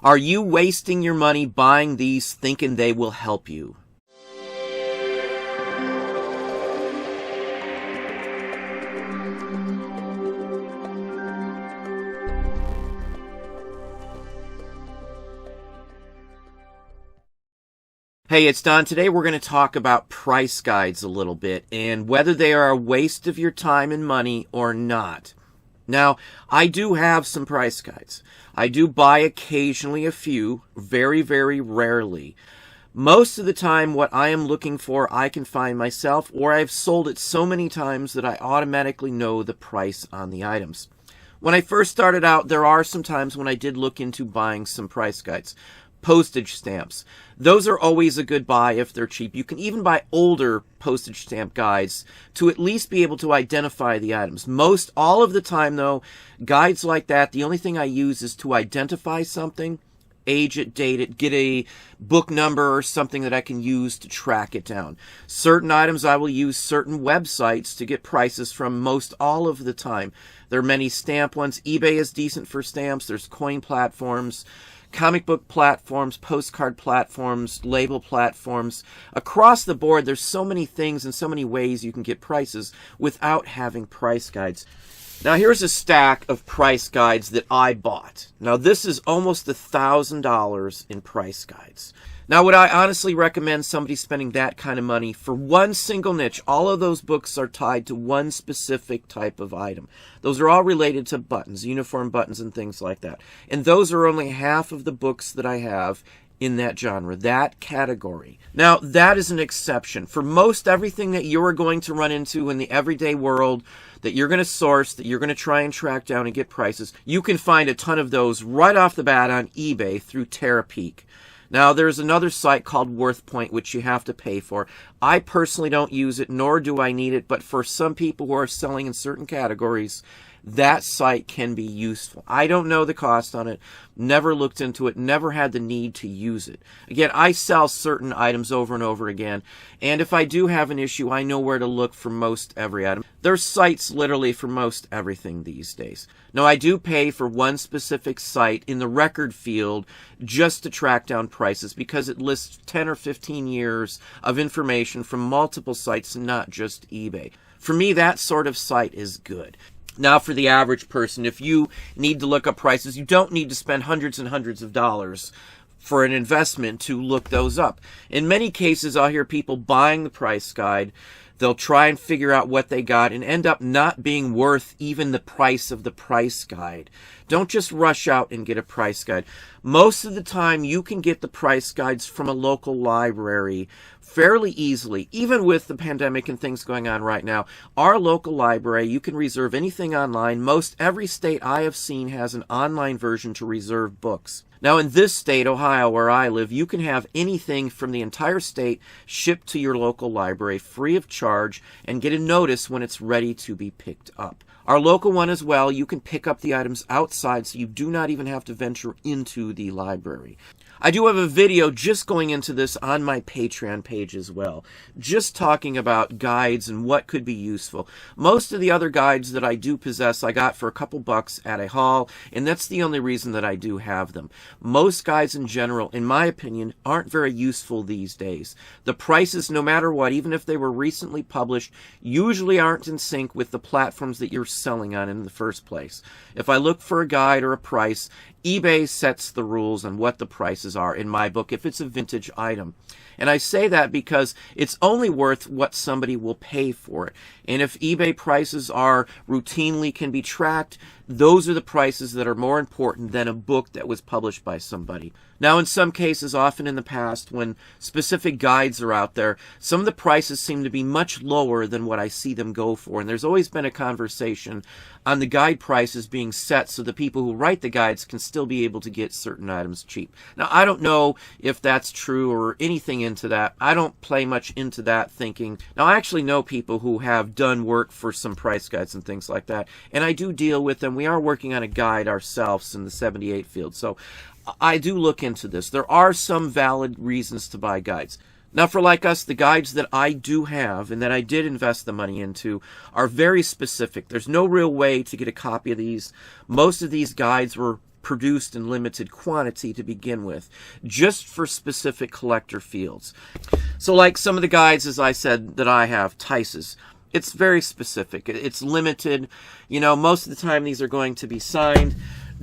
Are you wasting your money buying these thinking they will help you? Hey, it's Don. Today we're going to talk about price guides a little bit and whether they are a waste of your time and money or not. Now, I do have some price guides. I do buy occasionally a few, very, very rarely. Most of the time, what I am looking for, I can find myself, or I've sold it so many times that I automatically know the price on the items. When I first started out, there are some times when I did look into buying some price guides. Postage stamps. Those are always a good buy if they're cheap. You can even buy older postage stamp guides to at least be able to identify the items. All of the time though, guides like that, the only thing I use is to identify something, age it, date it, get a book number or something that I can use to track it down. Certain items I will use certain websites to get prices from most all of the time. There are many stamp ones. eBay is decent for stamps. There's coin platforms, comic book platforms, postcard platforms, label platforms. Across the board, there's so many things and so many ways you can get prices without having price guides. Now here's a stack of price guides that I bought. Now this is almost $1,000 in price guides. Now would I honestly recommend somebody spending that kind of money for one single niche? All of those books are tied to one specific type of item. Those are all related to buttons, uniform buttons and things like that. And those are only half of the books that I have in that genre, that category. Now, that is an exception. For most everything that you are going to run into in the everyday world, that you're going to source, that you're going to try and track down and get prices, you can find a ton of those right off the bat on eBay through Terapeak. Now, there's another site called WorthPoint, which you have to pay for. I personally don't use it, nor do I need it, but for some people who are selling in certain categories, that site can be useful. I don't know the cost on it, never looked into it, never had the need to use it. Again, I sell certain items over and over again, and if I do have an issue, I know where to look for most every item. There's sites literally for most everything these days. Now, I do pay for one specific site in the record field just to track down prices because it lists 10 or 15 years of information from multiple sites, not just eBay. For me, that sort of site is good. Now, for the average person, if you need to look up prices, you don't need to spend hundreds and hundreds of dollars for an investment to look those up. In many cases, I'll hear people buying the price guide. They'll try and figure out what they got and end up not being worth even the price of the price guide. Don't just rush out and get a price guide. Most of the time, you can get the price guides from a local library fairly easily. Even with the pandemic and things going on right now, our local library, you can reserve anything online. Most every state I have seen has an online version to reserve books. Now, in this state, Ohio, where I live, you can have anything from the entire state shipped to your local library free of charge and get a notice when it's ready to be picked up. Our local one as well, you can pick up the items outside so you do not even have to venture into the library. I do have a video just going into this on my Patreon page as well, just talking about guides and what could be useful. Most of the other guides that I do possess, I got for a couple bucks at a haul, and that's the only reason that I do have them. Most guides in general, in my opinion, aren't very useful these days. The prices, no matter what, even if they were recently published, usually aren't in sync with the platforms that you're selling on in the first place. If I look for a guide or a price, eBay sets the rules on what the prices are in my book if it's a vintage item. And I say that because it's only worth what somebody will pay for it. And if eBay prices are routinely can be tracked, those are the prices that are more important than a book that was published by somebody. Now, in some cases, often in the past, when specific guides are out there, some of the prices seem to be much lower than what I see them go for. And there's always been a conversation on the guide prices being set so the people who write the guides can still be able to get certain items cheap. Now, I don't know if that's true or anything into that. I don't play much into that thinking. Now, I actually know people who have done work for some price guides and things like that, and I do deal with them. We are working on a guide ourselves in the 78 field, so I do look into this. There are some valid reasons to buy guides. Now, for like us, the guides that I do have and that I did invest the money into are very specific. There's no real way to get a copy of these. Most of these guides were produced in limited quantity to begin with, just for specific collector fields. So like some of the guides, as I said, that I have, Tice's, it's very specific. It's limited. You know, most of the time these are going to be signed.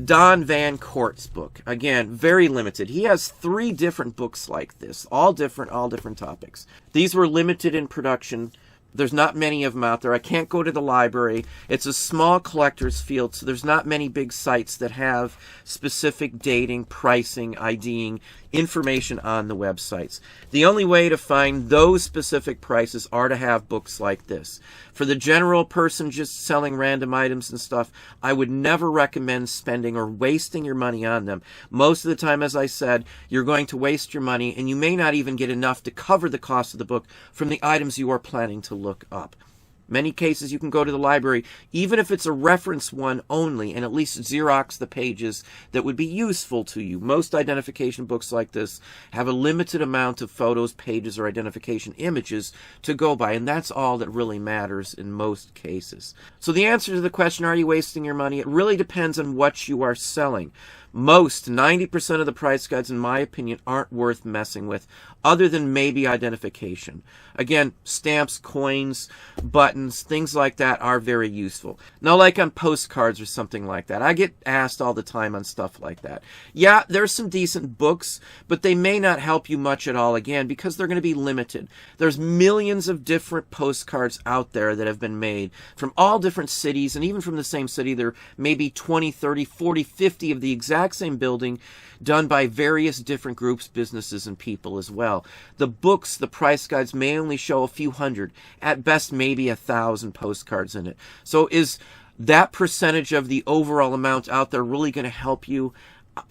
Don Van Court's book, again, very limited. He has 3 different books like this, all different topics. These were limited in production. There's not many of them out there. I can't go to the library. It's a small collector's field, so there's not many big sites that have specific dating, pricing, IDing, information on the websites. The only way to find those specific prices are to have books like this. For the general person just selling random items and stuff, I would never recommend spending or wasting your money on them. Most of the time, as I said, you're going to waste your money, and you may not even get enough to cover the cost of the book from the items you are planning to look up. Many cases you can go to the library, even if it's a reference one only, and at least Xerox the pages that would be useful to you. Most identification books like this have a limited amount of photos, pages, or identification images to go by, and that's all that really matters in most cases. So the answer to the question, are you wasting your money? It really depends on what you are selling. Most, 90% of the price guides, in my opinion, aren't worth messing with, other than maybe identification. Again, stamps, coins, buttons, things like that are very useful. Now, like on postcards or something like that, I get asked all the time on stuff like that. Yeah, there's some decent books, but they may not help you much at all, again, because they're going to be limited. There's millions of different postcards out there that have been made from all different cities, and even from the same city, there may be 20, 30, 40, 50 of the exact same building done by various different groups, businesses, and people as well. The books, the price guides may only show a few hundred, at best maybe 1,000 postcards in it. So is that percentage of the overall amount out there really going to help you?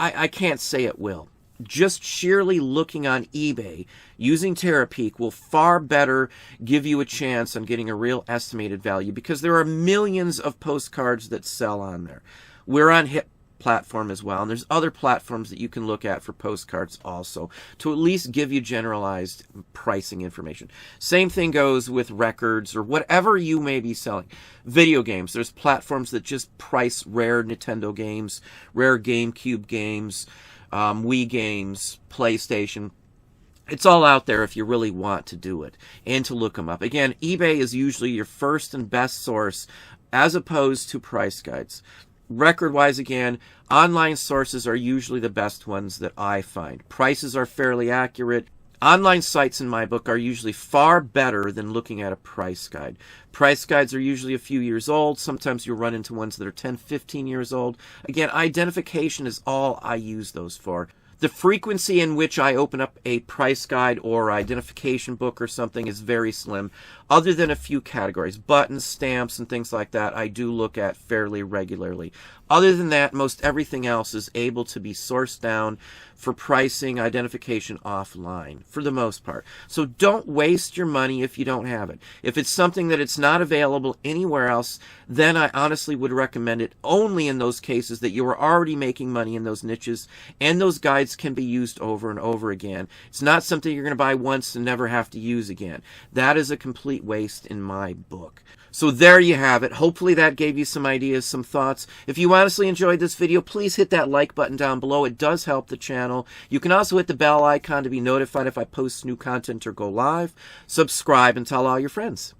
I can't say it will. Just sheerly looking on eBay using Terapeak will far better give you a chance on getting a real estimated value, because there are millions of postcards that sell on there. We're on Hit platform as well, and there's other platforms that you can look at for postcards also to at least give you generalized pricing information. Same thing goes with records or whatever you may be selling. Video games, there's platforms that just price rare Nintendo games, rare GameCube games, Wii games, PlayStation. It's all out there if you really want to do it and to look them up. Again, eBay is usually your first and best source as opposed to price guides. Record-wise, again, online sources are usually the best ones that I find. Prices are fairly accurate. Online sites, in my book, are usually far better than looking at a price guide. Price guides are usually a few years old. Sometimes you'll run into ones that are 10, 15 years old. Again, identification is all I use those for. The frequency in which I open up a price guide or identification book or something is very slim, other than a few categories. Buttons, stamps, and things like that I do look at fairly regularly. Other than that, most everything else is able to be sourced down for pricing, identification offline, for the most part. So don't waste your money if you don't have it. If it's something that it's not available anywhere else, then I honestly would recommend it only in those cases that you are already making money in those niches, and those guides can be used over and over again. It's not something you're going to buy once and never have to use again. That is a complete waste in my book. So there you have it. Hopefully that gave you some ideas, some thoughts. If you honestly enjoyed this video, please hit that like button down below. It does help the channel. You can also hit the bell icon to be notified if I post new content or go live. Subscribe and tell all your friends.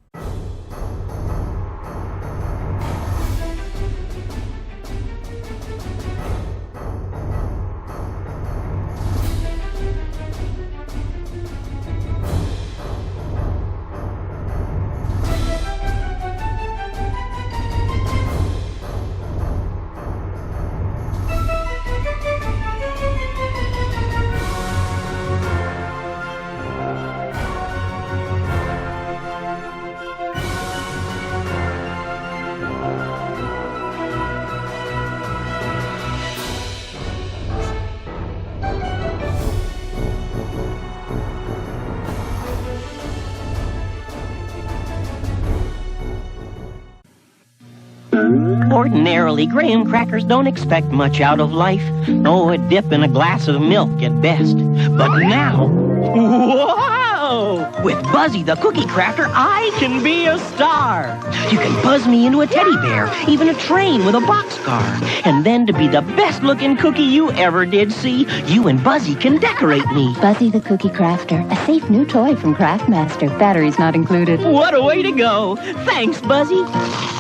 Ordinarily, graham crackers don't expect much out of life. Oh, a dip in a glass of milk at best. But now, whoa! go! With Buzzy the Cookie Crafter, I can be a star! You can buzz me into a teddy bear, even a train with a boxcar. And then to be the best-looking cookie you ever did see, you and Buzzy can decorate me. Buzzy the Cookie Crafter, a safe new toy from Craftmaster. Batteries not included. What a way to go! Thanks, Buzzy!